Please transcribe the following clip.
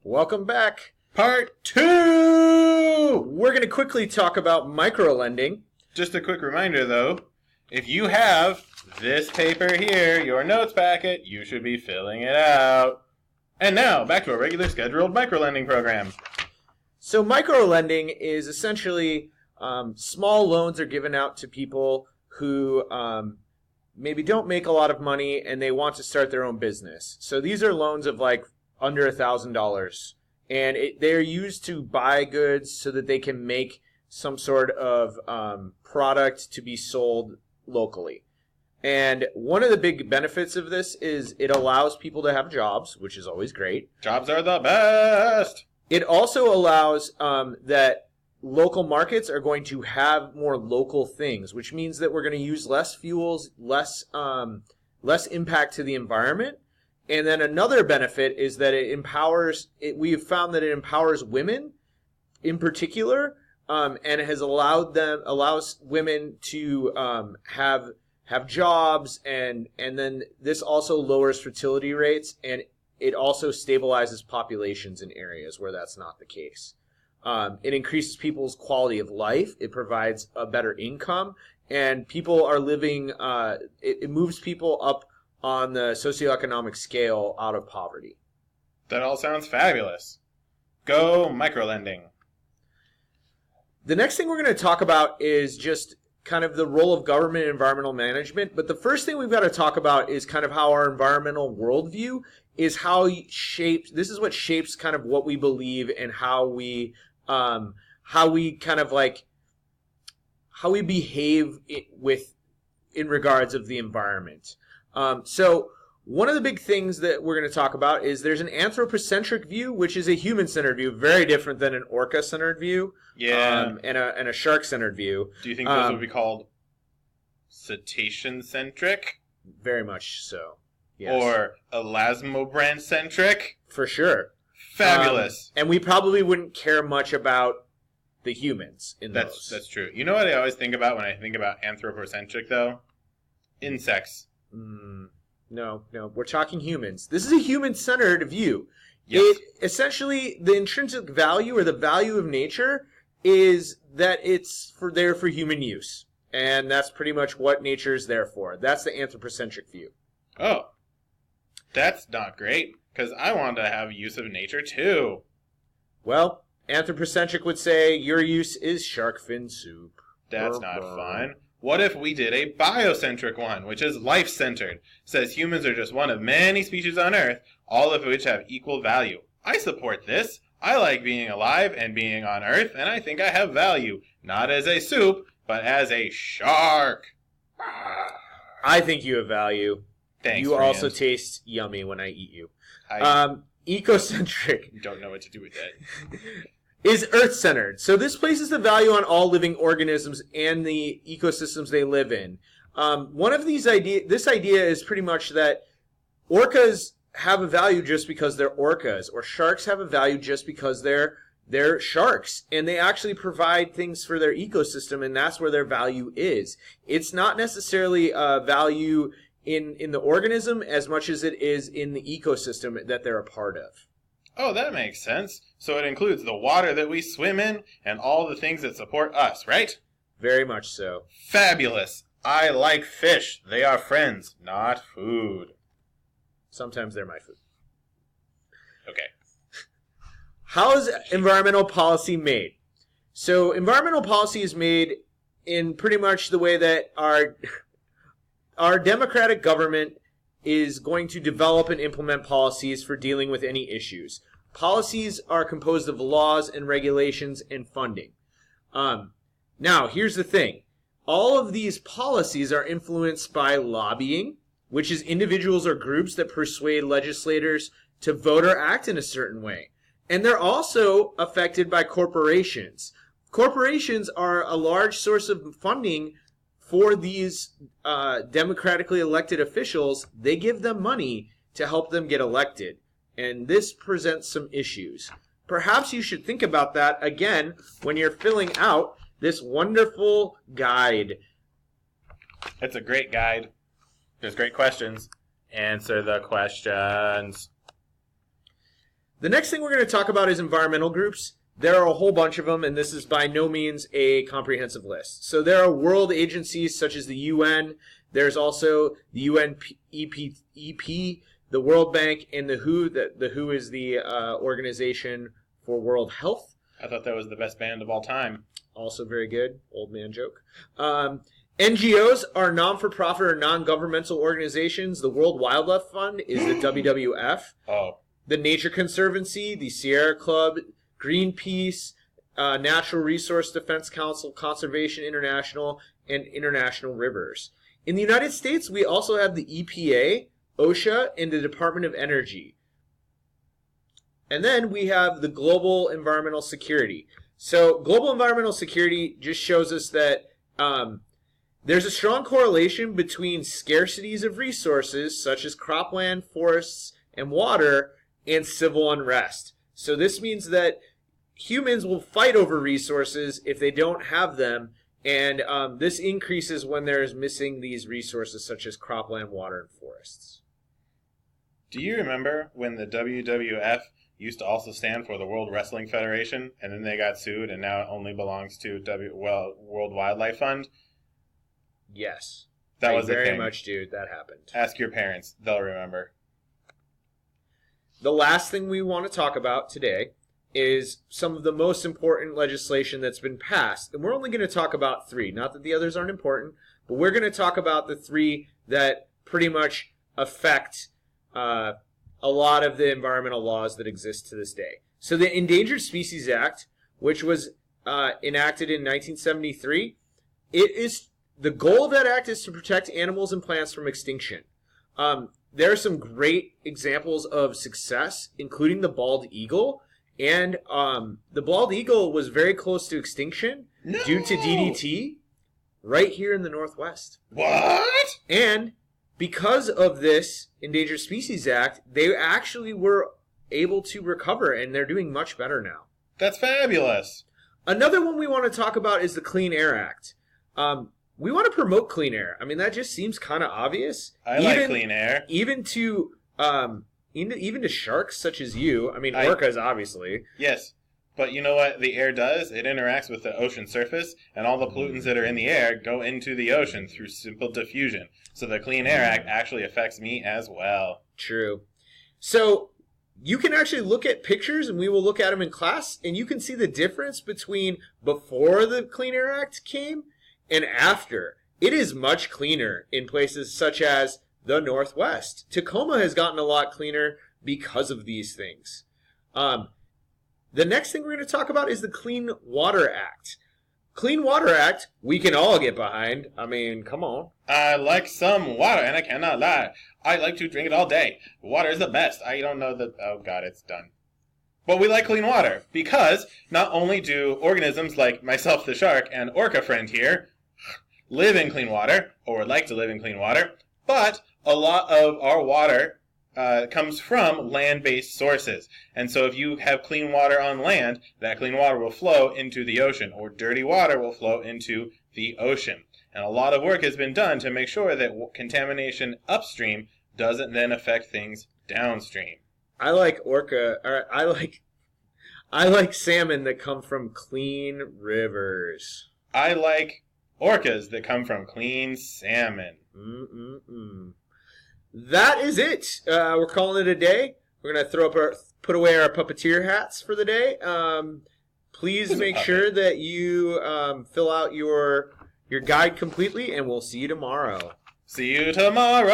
Welcome back. Part 2! We're going to quickly talk about microlending. Just a quick reminder, though. If you have this paper here, your notes packet, you should be filling it out. And now, back to our regular scheduled microlending program. So microlending is essentially small loans are given out to people who maybe don't make a lot of money and they want to start their own business. So these are loans of like under $1,000. And they're used to buy goods so that they can make some sort of product to be sold locally. And one of the big benefits of this is it allows people to have jobs, which is always great. Jobs are the best! It also allows that local markets are going to have more local things, which means that we're going to use less fuels, less impact to the environment. And then another benefit is that it empowers, we've found that it empowers women in particular, and it has allows women to have jobs, and then this also lowers fertility rates, and it also stabilizes populations in areas where that's not the case. It increases people's quality of life, it provides a better income, and people are living, it moves people up on the socioeconomic scale out of poverty. That all sounds fabulous. Go microlending. The next thing we're going to talk about is just kind of the role of government and environmental management. But the first thing we've got to talk about is kind of how our environmental worldview is this is what shapes kind of what we believe and how we behave in regards of the environment. So one of the big things that we're going to talk about is there's an anthropocentric view, which is a human-centered view, very different than an orca-centered view, and a shark-centered view. Do you think those would be called cetacean-centric? Very much so. Yes. Or elasmobranch-centric? For sure. Fabulous. And we probably wouldn't care much about the humans in those. That's true. You know what I always think about when I think about anthropocentric, though? Insects. No, we're talking humans. This is a human-centered view. Yes. Essentially, the intrinsic value or the value of nature is that it's there for human use. And that's pretty much what nature is there for. That's the anthropocentric view. Oh, that's not great, because I want to have use of nature, too. Well, anthropocentric would say your use is shark fin soup. That's not fun. What if we did a biocentric one, which is life-centered? Says humans are just one of many species on Earth, all of which have equal value. I support this. I like being alive and being on Earth, and I think I have value. Not as a soup, but as a shark. I think you have value. Thanks, you friend. also taste yummy when I eat you. Ecocentric. Don't know what to do with that. Is Earth-centered. So this places the value on all living organisms and the ecosystems they live in. One of this idea is pretty much that orcas have a value just because they're orcas, or sharks have a value just because they're sharks, and they actually provide things for their ecosystem, and that's where their value is. It's not necessarily a value in the organism as much as it is in the ecosystem that they're a part of. Oh, that makes sense. So it includes the water that we swim in and all the things that support us, right? Very much so. Fabulous. I like fish. They are friends, not food. Sometimes they're my food. Okay. How is environmental policy made? So environmental policy is made in pretty much the way that our democratic government is going to develop and implement policies for dealing with any issues. Policies are composed of laws and regulations and funding. Now, here's the thing. All of these policies are influenced by lobbying, which is individuals or groups that persuade legislators to vote or act in a certain way. And they're also affected by corporations. Corporations are a large source of funding for these democratically elected officials. They give them money to help them get elected. And this presents some issues. Perhaps you should think about that again when you're filling out this wonderful guide. It's a great guide. There's great questions. Answer the questions. The next thing we're going to talk about is environmental groups. There are a whole bunch of them, and this is by no means a comprehensive list. So there are world agencies such as the UN. There's also the UNEP, the World Bank, and the WHO. The WHO is the Organization for World Health. I thought that was the best band of all time. Also very good. Old man joke. NGOs are non-for-profit or non-governmental organizations. The World Wildlife Fund is the WWF. Oh. The Nature Conservancy, the Sierra Club, Greenpeace, Natural Resource Defense Council, Conservation International, and International Rivers. In the United States, we also have the EPA, OSHA, and the Department of Energy. And then we have the Global Environmental Security. So global environmental security just shows us that there's a strong correlation between scarcities of resources, such as cropland, forests, and water, and civil unrest. So this means that humans will fight over resources if they don't have them, and this increases when there's missing these resources such as cropland, water, and forests. Do you remember when the WWF used to also stand for the World Wrestling Federation, and then they got sued, and now it only belongs to World Wildlife Fund? Yes. That was very the thing. much, dude. That happened. Ask your parents. They'll remember. The last thing we want to talk about today is some of the most important legislation that's been passed. And we're only going to talk about 3. Not that the others aren't important, but we're going to talk about the 3 that pretty much affect a lot of the environmental laws that exist to this day. So the Endangered Species Act, which was enacted in 1973, the goal of that act is to protect animals and plants from extinction. There are some great examples of success, including the bald eagle. And the bald eagle was very close to extinction due to DDT right here in the Northwest. What? And because of this Endangered Species Act, they actually were able to recover, and they're doing much better now. That's fabulous. Another one we want to talk about is the Clean Air Act. We want to promote clean air. I mean, that just seems kind of obvious. I like clean air. Even to sharks such as you. I mean, orcas, obviously. Yes. But you know what the air does? It interacts with the ocean surface, and all the pollutants that are in the air go into the ocean through simple diffusion. So the Clean Air Act actually affects me as well. True. So you can actually look at pictures, and we will look at them in class, and you can see the difference between before the Clean Air Act came and after. It is much cleaner in places such as the Northwest. Tacoma has gotten a lot cleaner because of these things. The next thing we're going to talk about is the Clean Water Act. Clean Water Act, we can all get behind. I mean, come on. I like some water, and I cannot lie. I like to drink it all day. Water is the best. I don't know that... Oh, God, it's done. But we like clean water because not only do organisms like myself, the shark, and orca friend here live in clean water, or would like to live in clean water, but a lot of our water comes from land-based sources. And so if you have clean water on land, that clean water will flow into the ocean, or dirty water will flow into the ocean. And a lot of work has been done to make sure that contamination upstream doesn't then affect things downstream. I like I like salmon that come from clean rivers. I like orcas that come from clean salmon. That is it. We're calling it a day. We're gonna put away our puppeteer hats for the day. Please make sure that you fill out your guide completely, and we'll see you tomorrow. See you tomorrow.